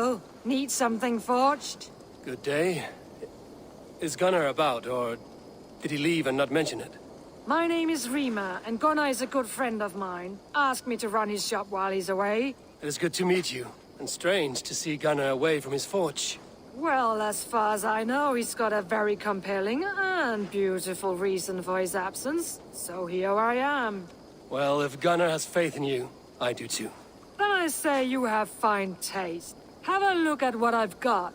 Hello. Need something forged? Good day. Is Gunnar about, or did he leave and not mention it? My name is Rima, and Gunnar is a good friend of mine. Asked me to run his shop while he's away. It is good to meet you, and strange to see Gunnar away from his forge. Well, as far as I know, he's got a very compelling and beautiful reason for his absence. So here I am. Well, if Gunnar has faith in you, I do too. Then I say you have fine taste. Have a look at what I've got.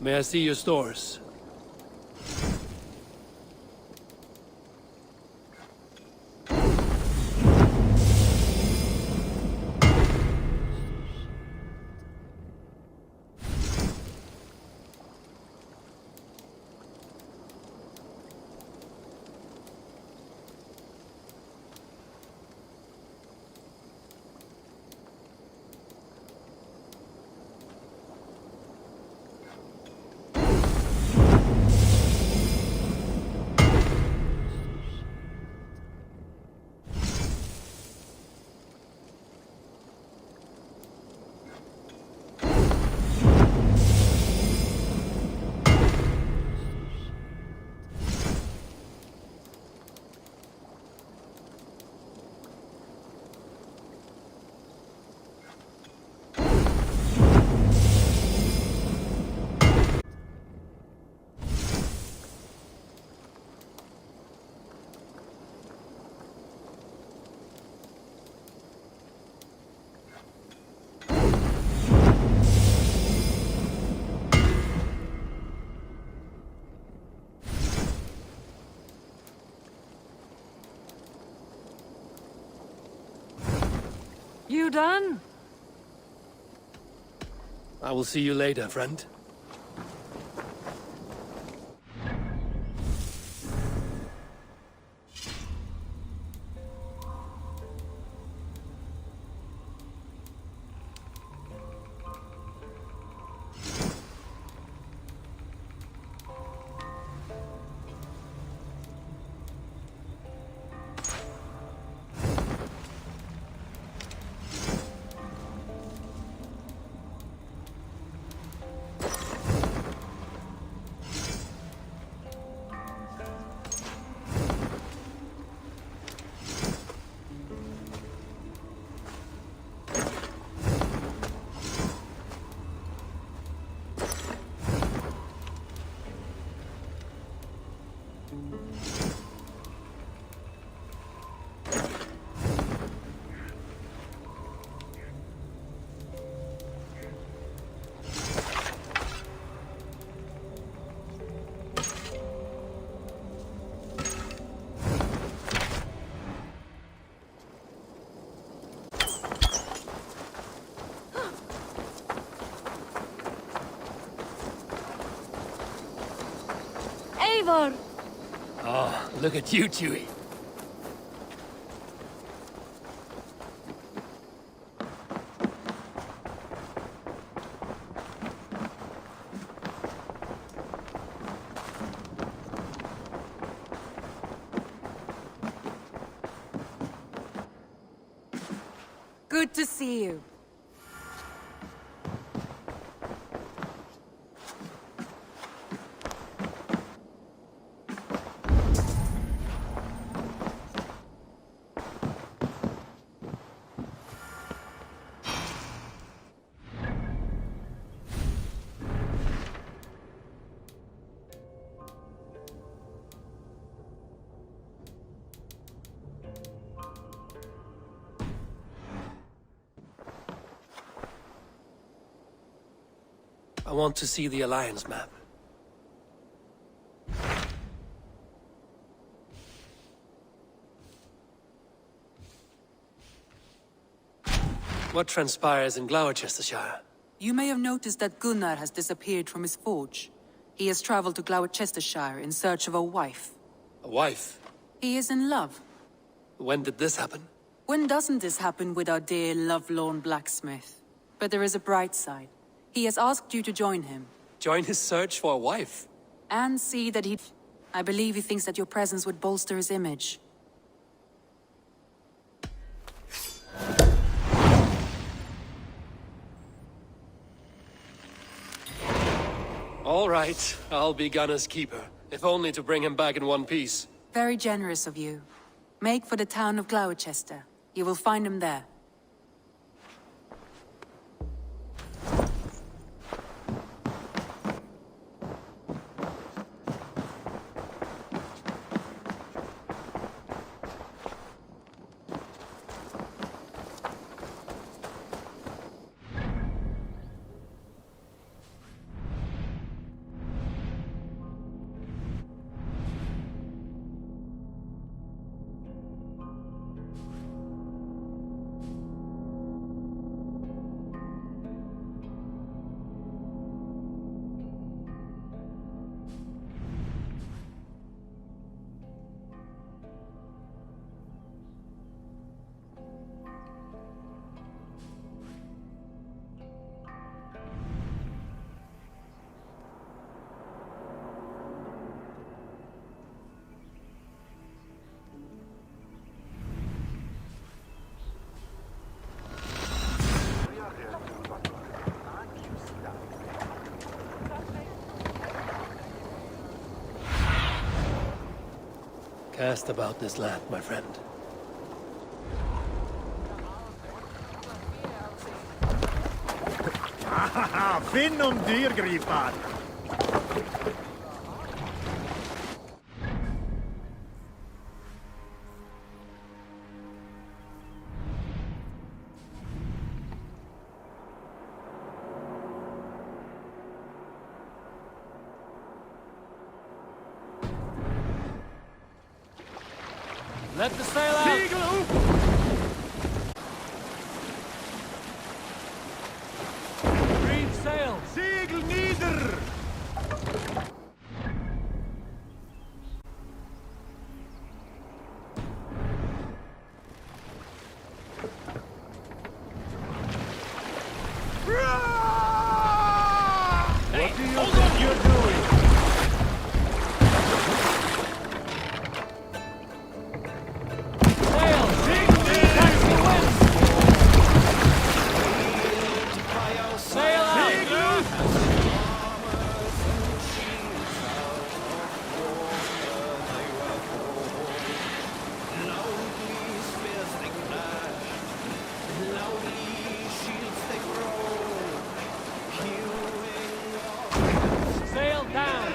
May I see your stores? You done? I will see you later, friend. Eivor! Oh, look at you, Chewie. Good to see you. I want to see the Alliance map. What transpires in Glowecestrescire? You may have noticed that Gunnar has disappeared from his forge. He has traveled to Glowecestrescire in search of a wife. A wife? He is in love. When did this happen? When doesn't this happen with our dear lovelorn blacksmith? But there is a bright side. He has asked you to join him. Join his search for a wife? And see that he... I believe he thinks that your presence would bolster his image. All right, I'll be Gunner's keeper, if only to bring him back in one piece. Very generous of you. Make for the town of Glowecester. You will find him there. Cast about this land, my friend. Finn dyrgripar! Let the sail out! Segel upp! Reef sail! Segel nieder! What do you think you're doing? Sail! Catch the wind! Sail out! Segel upp! Sail down!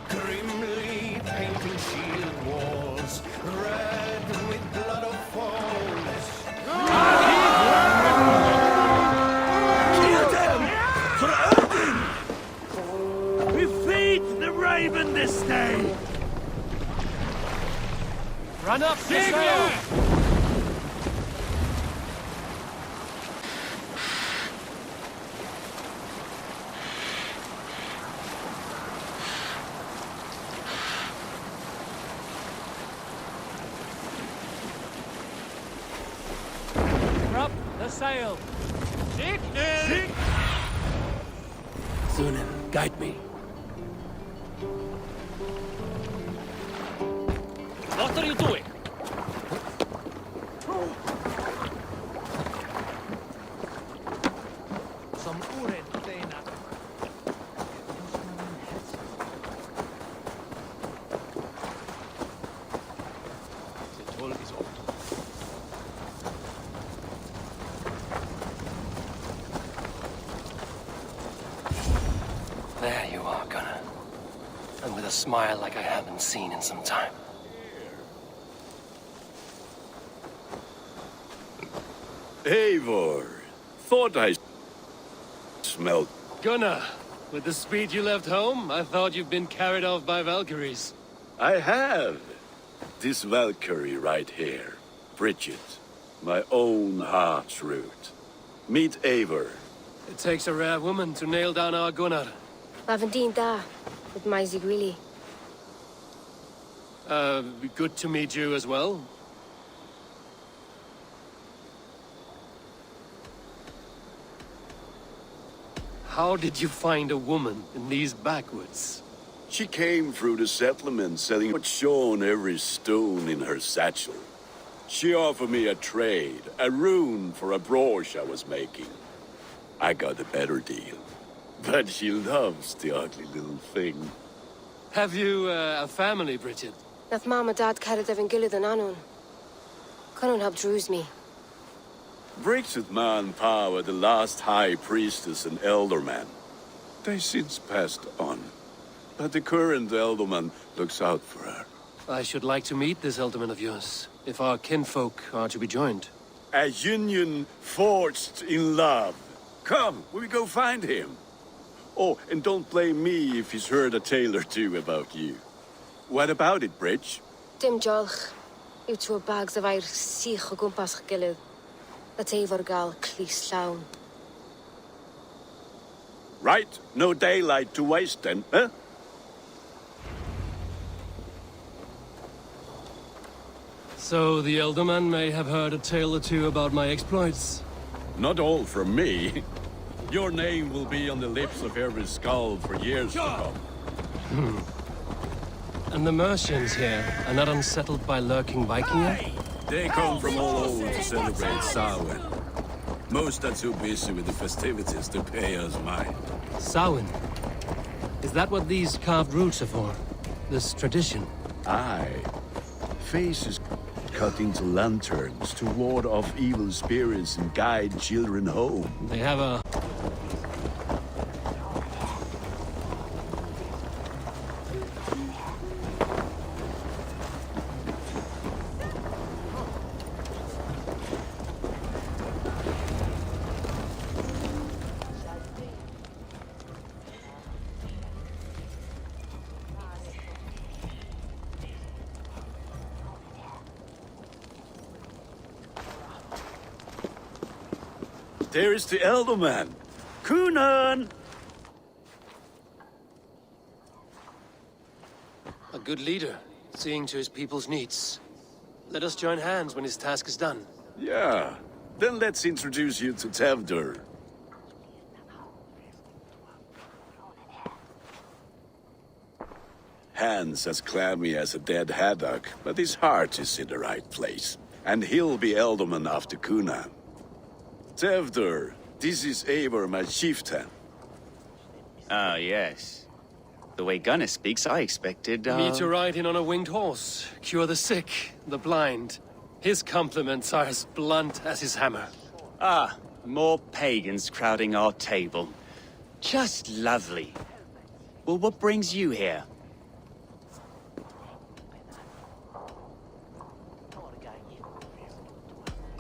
Grimly painting shield walls, red with blood of foes. Kill them! For Odin! We feed the raven this day! Run up the sail! Segel! Up the sail! Sig! Sunan, guide me. What are you doing? Som oräddena. The toll is off. There you are, Gunner. And with a smile like I haven't seen in some time. Eivor, thought I smelled. Gunnar, with the speed you left home, I thought you'd been carried off by Valkyries. I have. This Valkyrie right here, Bridget, my own heart's root. Meet Eivor. It takes a rare woman to nail down our Gunnar. Laventin da, with my Zigrili. Good to meet you as well. How did you find a woman in these backwoods? She came through the settlement selling what shone every stone in her satchel. She offered me a trade, a rune for a brooch I was making. I got a better deal. But she loves the ugly little thing. Have you a family, Bridget? Nath Mom and Dad carried Evan Gillid and Anun. Couldn't help drews me. Bridget Ma and Pa were the last high priestess and elderman. They since passed on. But the current elderman looks out for her. I should like to meet this elderman of yours, if our kinfolk are to be joined. A union forged in love. Come, we go find him. Oh, and don't blame me if he's heard a tale or two about you. What about it, Bridge? Dim jolch. Yw tŵ bags of air sych o gwmpas Gillid. A teifr gal clis llawn. Right, no daylight to waste then, huh? So the elderman may have heard a tale or two about my exploits. Not all from me. Your name will be on the lips of every skull for years to come. And the Mercians here are not unsettled by lurking Viking yet? They come from all over to celebrate Samhain. Most are too busy with the festivities to pay us mind. Samhain? Is that what these carved roots are for? This tradition? Aye. Faces cut into lanterns to ward off evil spirits and guide children home. They have a... There is the elderman. Kunan! a good leader, seeing to his people's needs. Let us join hands when his task is done. Yeah. Then let's introduce you to Tevdur. Hands as clammy as a dead haddock, but his heart is in the right place. And he'll be elderman after Kunan. Tevdur, this is Eivor, my chieftain. Ah, yes. The way Gunnar speaks, I expected, Me to ride in on a winged horse, cure the sick, the blind. His compliments are as blunt as his hammer. Ah, more pagans crowding our table. Just lovely. Well, what brings you here?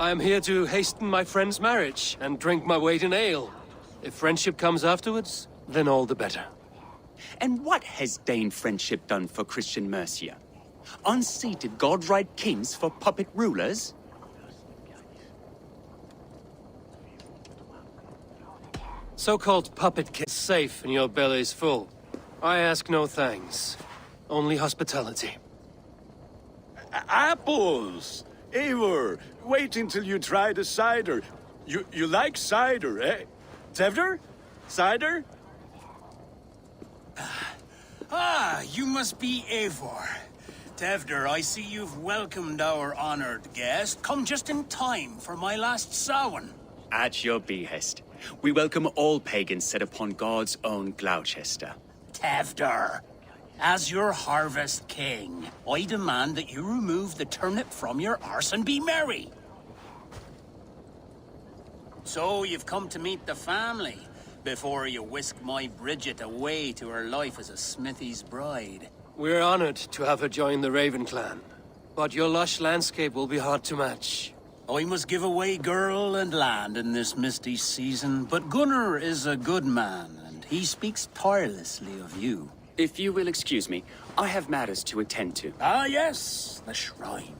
I am here to hasten my friend's marriage and drink my weight in ale. If friendship comes afterwards, then all the better. And what has Dane friendship done for Christian Mercia? Unseated god-right kings for puppet rulers? So-called puppet kids safe and your belly's full. I ask no thanks. Only hospitality. Apples! Eivor, wait until you try the cider. You like cider, eh? Tevdur? Cider? Ah, you must be Eivor. Tevdur, I see you've welcomed our honored guest. Come just in time for my last Samhain. At your behest. We welcome all pagans set upon God's own Gloucester. Tevdur, as your harvest king, I demand that you remove the turnip from your arse and be merry. So you've come to meet the family before you whisk my Bridget away to her life as a smithy's bride. We're honored to have her join the Raven clan. But your lush landscape will be hard to match. I must give away girl and land in this misty season, but Gunnar is a good man, and he speaks tirelessly of you. If you will excuse me, I have matters to attend to. Ah, yes, the shrine.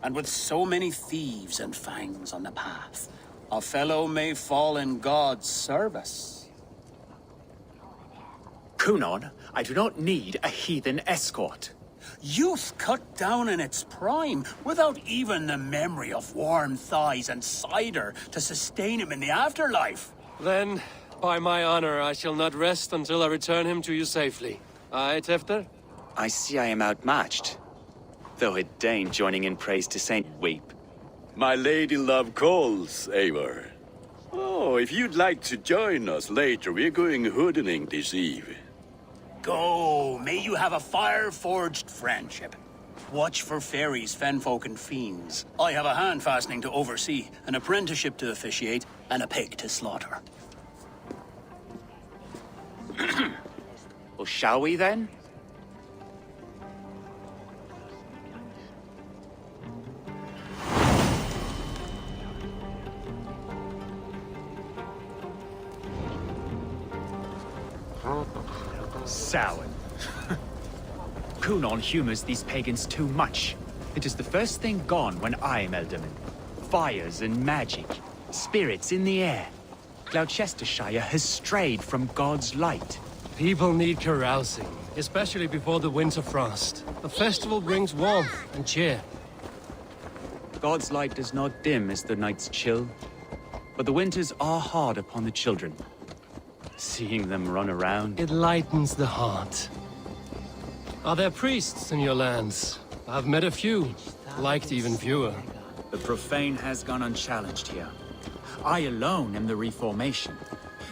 And with so many thieves and fangs on the path, a fellow may fall in God's service. Kunon, I do not need a heathen escort. Youth cut down in its prime, without even the memory of warm thighs and cider to sustain him in the afterlife. Then, By my honor, I shall not rest until I return him to you safely. Aye, Tefter? I see I am outmatched. Though a Dane joining in praise to Saint Weep. My lady love calls, Eivor. Oh, if you'd like to join us later, we're going hoodening this eve. Go, may you have a fire-forged friendship. Watch for fairies, fenfolk, and fiends. I have a hand fastening to oversee, an apprenticeship to officiate, and a pig to slaughter. Well, shall we then? Sour. Kunon humors these pagans too much. It is the first thing gone when I am Elderman. Fires and magic, spirits in the air. Glowecestrescire has strayed from God's light. People need carousing, especially before the winter frost. A festival brings warmth and cheer. God's light does not dim as the nights chill, but the winters are hard upon the children. Seeing them run around... It lightens the heart. Are there priests in your lands? I've met a few, liked even fewer. The profane has gone unchallenged here. I alone am the Reformation.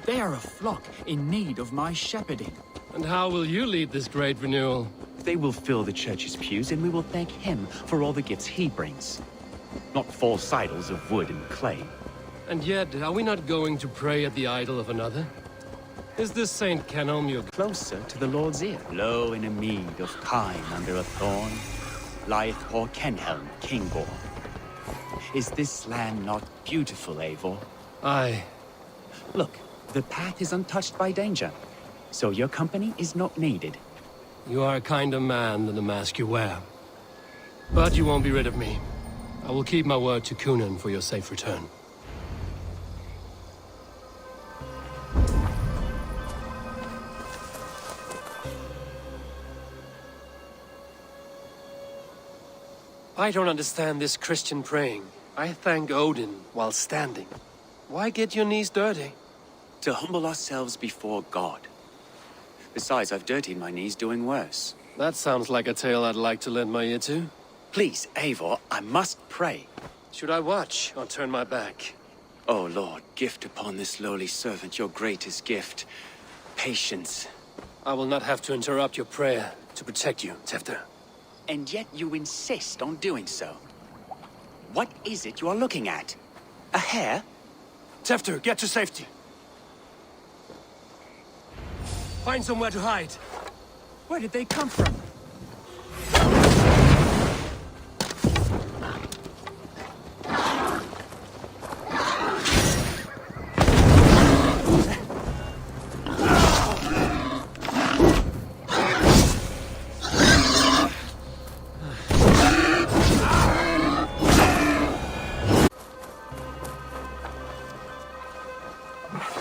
They are a flock in need of my shepherding. And how will you lead this great renewal? They will fill the church's pews, and we will thank him for all the gifts he brings. Not false idols of wood and clay. And yet, are we not going to pray at the idol of another? Is this Saint Canomio closer to the Lord's ear? Low in a mead of kine under a thorn, lieth poor Kenhelm, Kingor. Is this land not beautiful, Eivor? Aye. Look, the path is untouched by danger, so your company is not needed. You are a kinder man than the mask you wear. But you won't be rid of me. I will keep my word to Kunan for your safe return. I don't understand this Christian praying. I thank Odin while standing. Why get your knees dirty? To humble ourselves before God. Besides, I've dirtied my knees doing worse. That sounds like a tale I'd like to lend my ear to. Please, Eivor, I must pray. Should I watch or turn my back? Oh Lord, gift upon this lowly servant your greatest gift. Patience. I will not have to interrupt your prayer to protect you, Tefter. And yet you insist on doing so. What is it you are looking at? A hare? Tefter, get to safety. Find somewhere to hide. Where did they come from?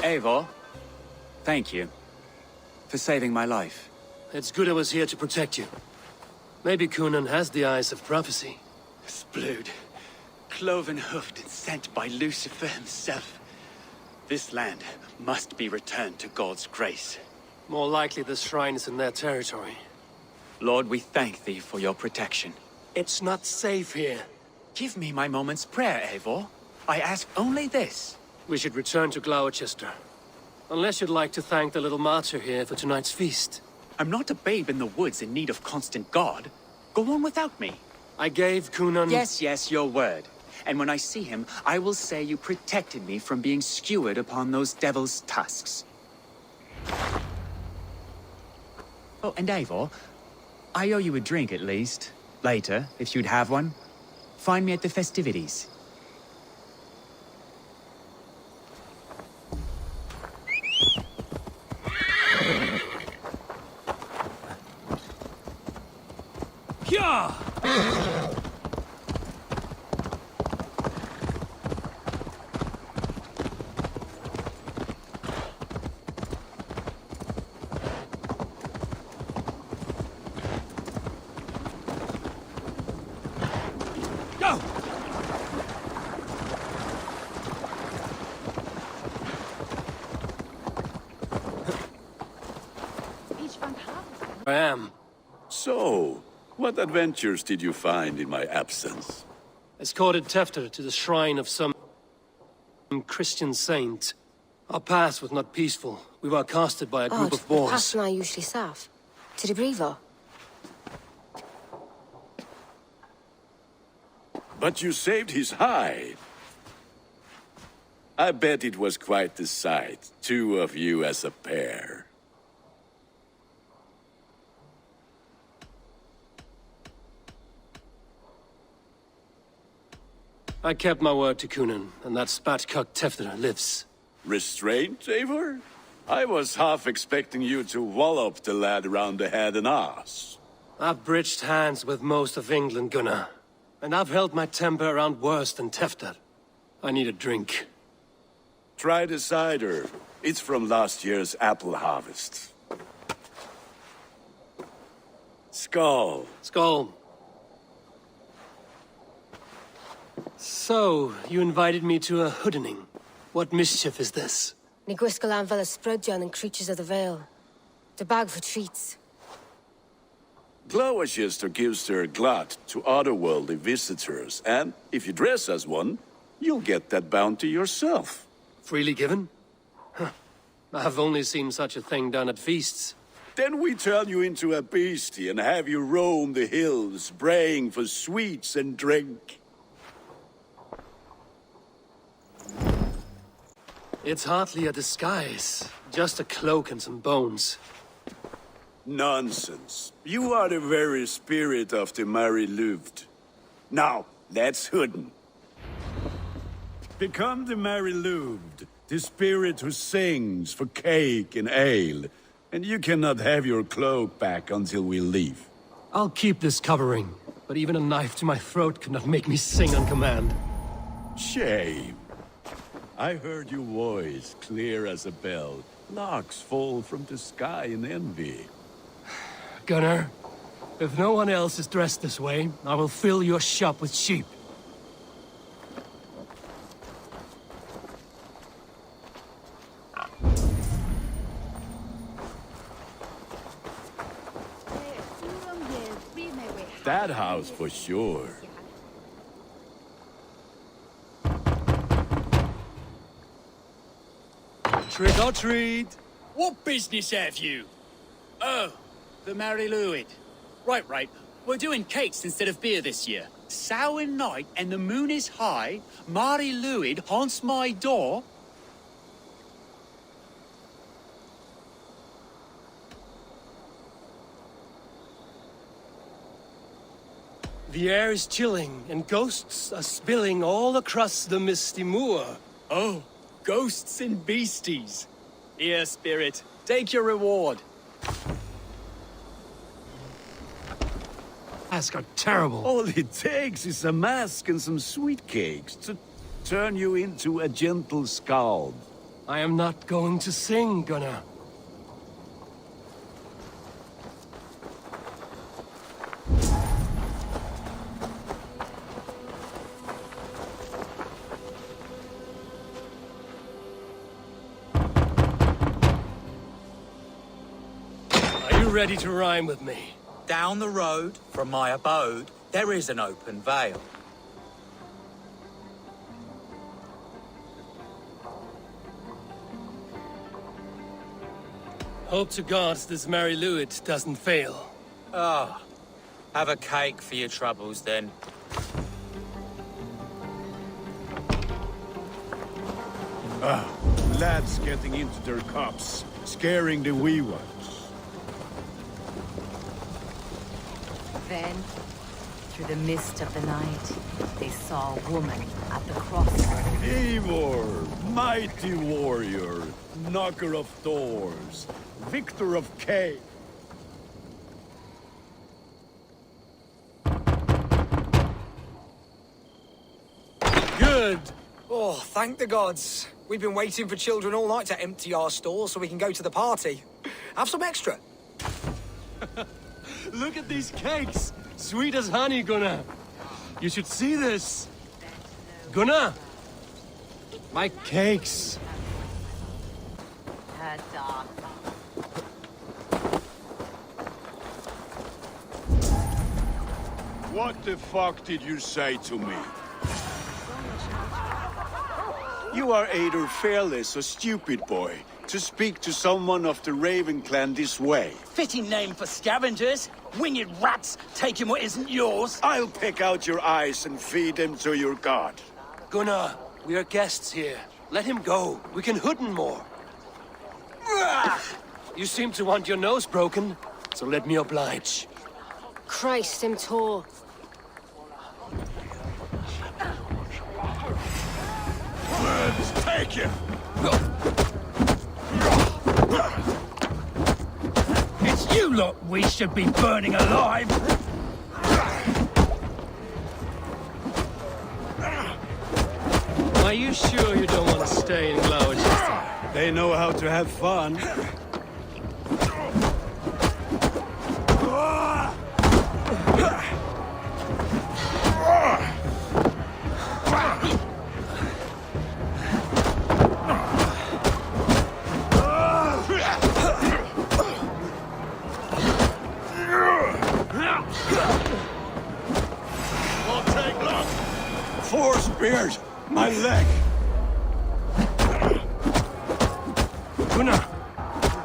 Eivor, thank you for saving my life. It's good I was here to protect you. Maybe Kunan has the eyes of prophecy. Splood, cloven-hoofed and sent by Lucifer himself. This land must be returned to God's grace. More likely the shrine is in their territory. Lord, we thank thee for your protection. It's not safe here. Give me my moment's prayer, Eivor. I ask only this. We should return to Glowecester. Unless you'd like to thank the little martyr here for tonight's feast. I'm not a babe in the woods in need of constant guard. Go on without me. I gave Kunan... Yes, your word. And when I see him, I will say you protected me from being skewered upon those devil's tusks. Oh, and Eivor, I owe you a drink at least. Later, if you'd have one. Find me at the festivities. Yeah! Go! I am. So, what adventures did you find in my absence? Escorted Tefter to the shrine of some Christian saint. Our path was not peaceful. We were accosted by a group of boars. Pas na usually saff. To the brievo. But you saved his hide. I bet it was quite the sight, two of you as a pair. I kept my word to Kunan, and that spatchcock Tefter lives. Restraint, Eivor? I was half expecting you to wallop the lad around the head and ass. I've bridged hands with most of England, Gunnar. And I've held my temper around worse than Tefter. I need a drink. Try the cider. It's from last year's apple harvest. Skull. Skull. So, you invited me to a hoodening. What mischief is this? Ni gwisgalan fel ysbrydion and creatures of the Vale. The bag for treats. Glowecestrescire gives their glut to otherworldly visitors, and if you dress as one, you'll get that bounty yourself. Freely given? Huh. I've only seen such a thing done at feasts. Then we turn you into a beastie and have you roam the hills, braying for sweets and drink. It's hardly a disguise. Just a cloak and some bones. Nonsense. You are the very spirit of the Mary Louved. Now, let's hooden. Become the Mary Louved, the spirit who sings for cake and ale, and you cannot have your cloak back until we leave. I'll keep this covering, but even a knife to my throat could not make me sing on command. Shame. I heard your voice clear as a bell. Larks fall from the sky in envy. Gunnar, if no one else is dressed this way, I will fill your shop with sheep. That house for sure. Trick or treat! What business have you? Oh, the Mary Lwyd. Right. We're doing cakes instead of beer this year. Sour night and the moon is high. Mary Lwyd haunts my door. The air is chilling, and ghosts are spilling all across the misty moor. Oh, ghosts and beasties. Here, spirit, take your reward. Masks are terrible. All it takes is a mask and some sweet cakes to turn you into a gentle skald. I am not going to sing, Gunnar. Are you ready to rhyme with me? Down the road from my abode, there is an open vale. Hope to God this Mary Lwyd doesn't fail. Ah, have a cake for your troubles then. Lads getting into their cups, scaring the wee ones. Then, through the mist of the night, they saw a woman at the crossroads. Eivor, mighty warrior, knocker of doors, victor of Kay. Good! Oh, thank the gods. We've been waiting for children all night to empty our stores so we can go to the party. Have some extra. Look at these cakes! Sweet as honey, Gunnar. You should see this. Gunnar! My cakes. What the fuck did you say to me? You are either fearless or stupid, boy, to speak to someone of the Raven clan this way. Fitting name for scavengers. Winged rats taking what isn't yours. I'll pick out your eyes and feed them to your god. Gunnar, we are guests here. Let him go. We can hood him more. You seem to want your nose broken, so let me oblige. Christ, him tall. Worms, take him! It's you lot we should be burning alive! Are you sure you don't want to stay in Glowecestrescire? They know how to have fun. Won't take long. 4 spears! My leg! Gunnar!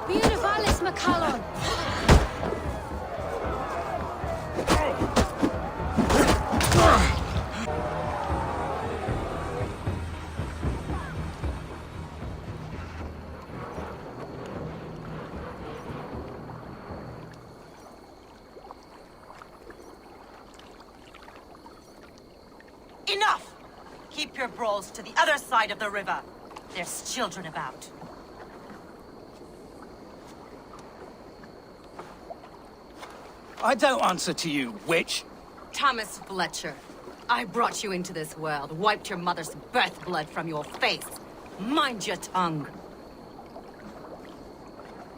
Beeravalis Macallon. Enough! Keep your brawls to the other side of the river. There's children about. I don't answer to you, witch. Thomas Fletcher, I brought you into this world, wiped your mother's birth blood from your face. Mind your tongue.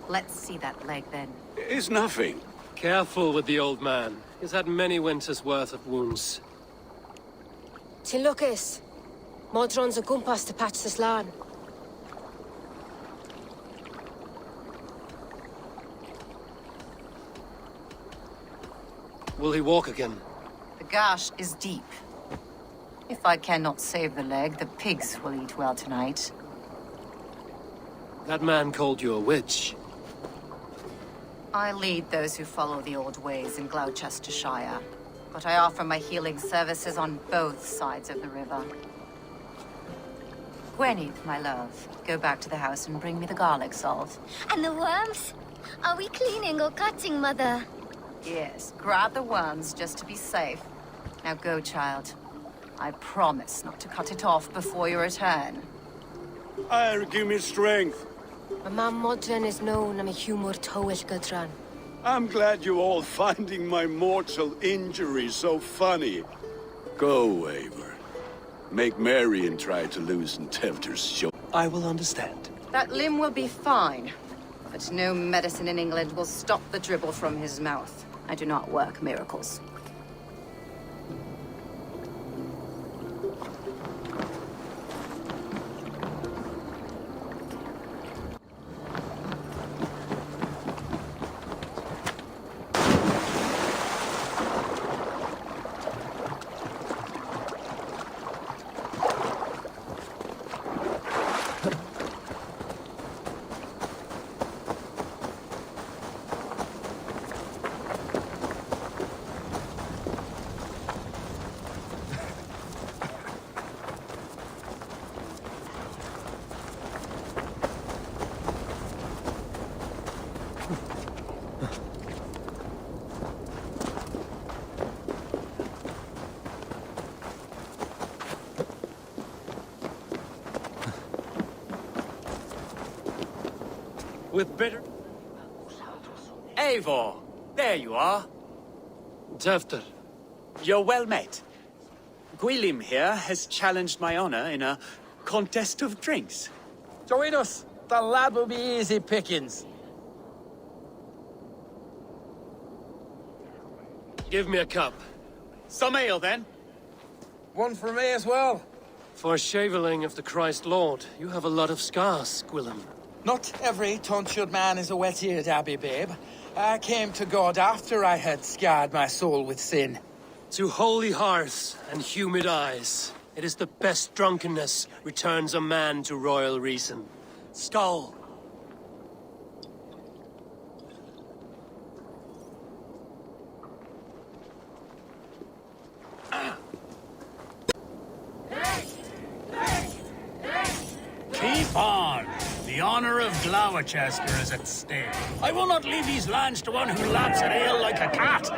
Let's see that leg then. It's nothing. Careful with the old man. He's had many winters' worth of wounds. Tilukis. Modron's a gumpas to patch this land. Will he walk again? The gash is deep. If I cannot save the leg, the pigs will eat well tonight. That man called you a witch. I lead those who follow the old ways in Glowecestrescire, but I offer my healing services on both sides of the river. Gwenny, my love, go back to the house and bring me the garlic salt. And the worms? Are we cleaning or cutting, Mother? Yes, grab the worms just to be safe. Now go, child. I promise not to cut it off before your return. Give me strength. My mam Modron is known. I'm a humor towish Gudran. I'm glad you all finding my mortal injury so funny. Go, Eivor. Make merry and try to loosen Tevter's shoulder. I will understand. That limb will be fine, but no medicine in England will stop the dribble from his mouth. I do not work miracles. With bitter... Eivor, there you are. Tevter. You're well met. Gwilym here has challenged my honor in a contest of drinks. Join us. The lad will be easy pickings. Give me a cup. Some ale, then. One for me as well. For shaveling of the Christ Lord, you have a lot of scars, Gwilym. Not every tonsured man is a wet-eared abbey, babe. I came to God after I had scarred my soul with sin. To holy hearths and humid eyes, it is the best drunkenness returns a man to royal reason. Skull! Keep on! The honor of Glowecester is at stake. I will not leave these lands to one who laps at ale like a cat.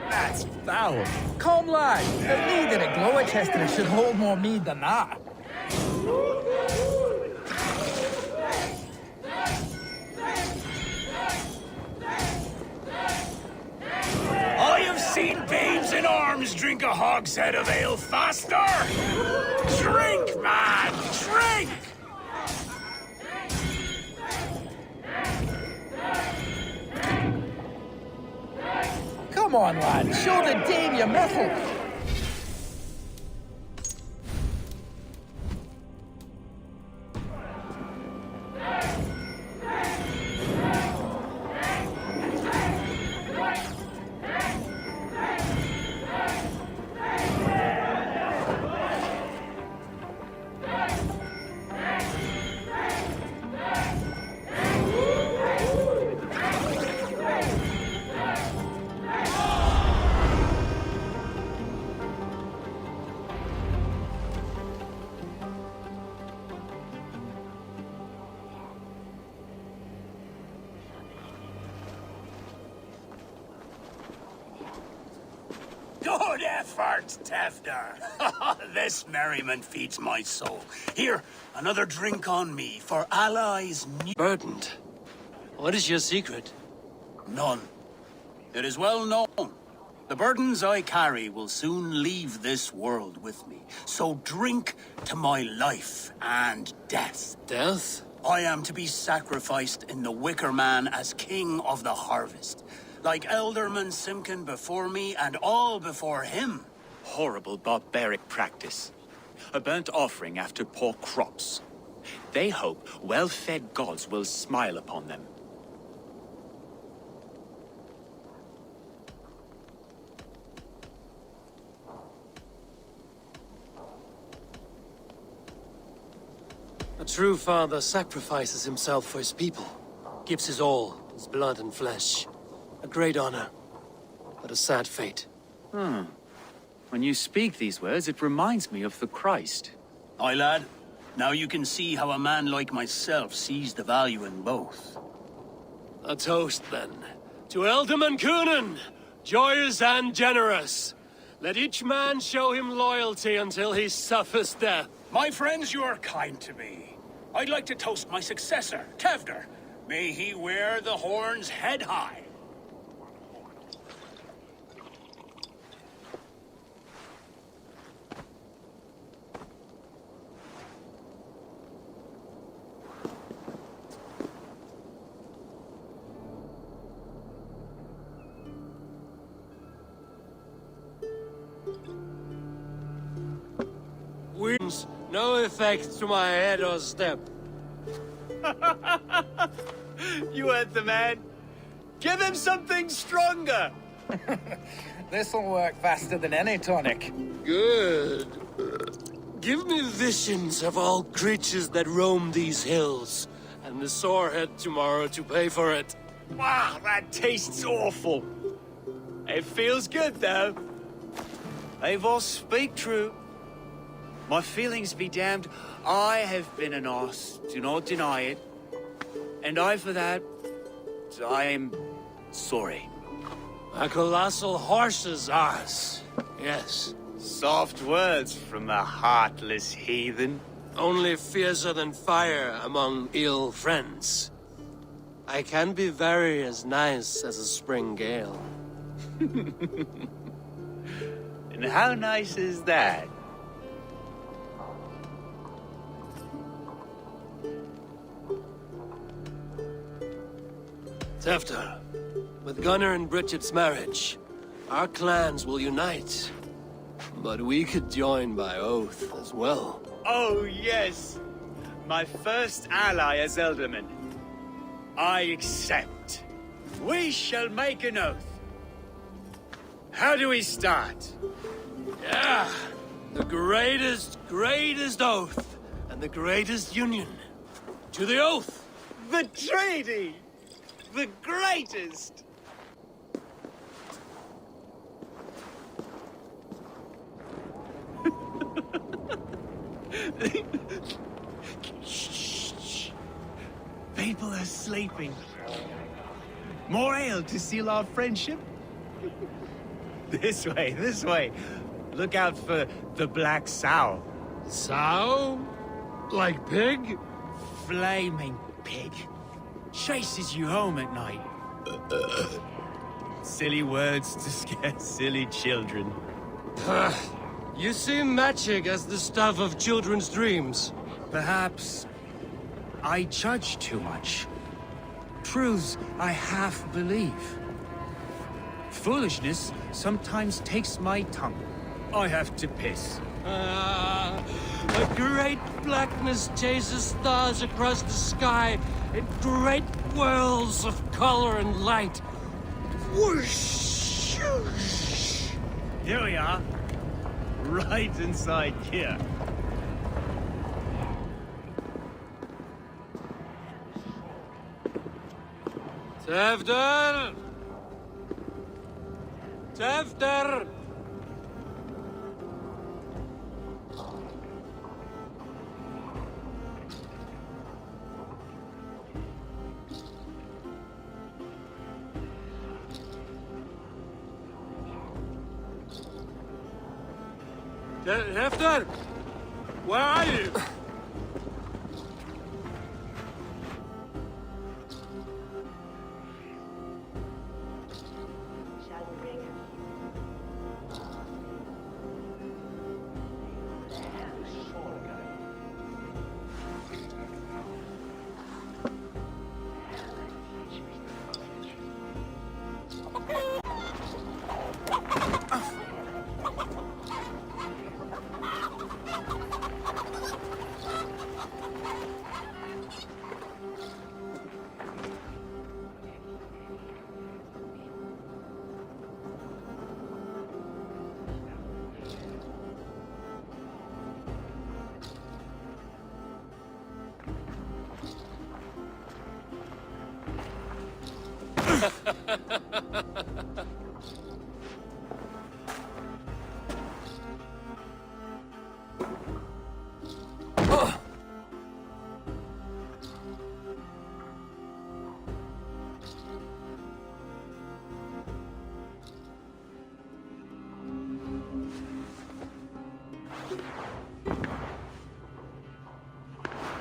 That's foul. Come, lad. The leader at Glowecester should hold more mead than that. I have seen babes in arms drink a hogshead of ale faster! Drink, man! Drink! Come on, lad. Show the Dane your mettle. Good effort, Tefder. This merriment feeds my soul. Here, another drink on me for allies new. Burdened. What is your secret? None. It is well known. The burdens I carry will soon leave this world with me. So drink to my life and death. Death? I am to be sacrificed in the Wicker Man as king of the harvest. Like Elderman Simkin before me and all before him. Horrible barbaric practice. A burnt offering after poor crops. They hope well-fed gods will smile upon them. A true father sacrifices himself for his people. Gives his all, his blood and flesh. A great honor, but a sad fate. When you speak these words, it reminds me of the Christ. Aye, lad. Now you can see how a man like myself sees the value in both. A toast, then. To Ealdorman Coonan, joyous and generous. Let each man show him loyalty until he suffers death. My friends, you are kind to me. I'd like to toast my successor, Tefder. May he wear the horns head high. Winds, no effect to my head or step. You heard the man. Give him something stronger. This'll work faster than any tonic. Good. Give me visions of all creatures that roam these hills, and the sorehead tomorrow to pay for it. Wow, that tastes awful. It feels good, though. Eivor, speak true. My feelings be damned. I have been an arse, do not deny it. And I, for that, I am sorry. A colossal horse's arse, yes. Soft words from the heartless heathen. Only fiercer than fire among ill friends. I can be very as nice as a spring gale. And how nice is that? Tefter, with Gunnar and Bridget's marriage, our clans will unite. But we could join by oath as well. Oh, yes. my first ally as Elderman. I accept. We shall make an oath. How do we start? Yeah, the greatest oath, and the greatest union. To the oath! The treaty! The greatest! Shh. People are sleeping. More ale to seal our friendship? This way. Look out for the black sow. Sow? Like pig? Flaming pig. Chases you home at night. Silly words to scare silly children. You seem magic as the stuff of children's dreams. Perhaps I judge too much. Truths I half believe. Foolishness sometimes takes my tongue. I have to piss. A great blackness chases stars across the sky in great whirls of color and light. Whoosh! Here we are. Right inside here. Tevder! Tevder! Hefter! Where are you?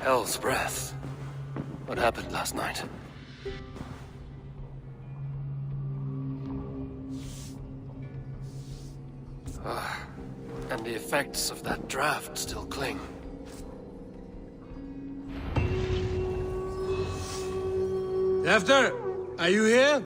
Hell's breath. What happened last night? And the effects of that draft still cling. After, are you here?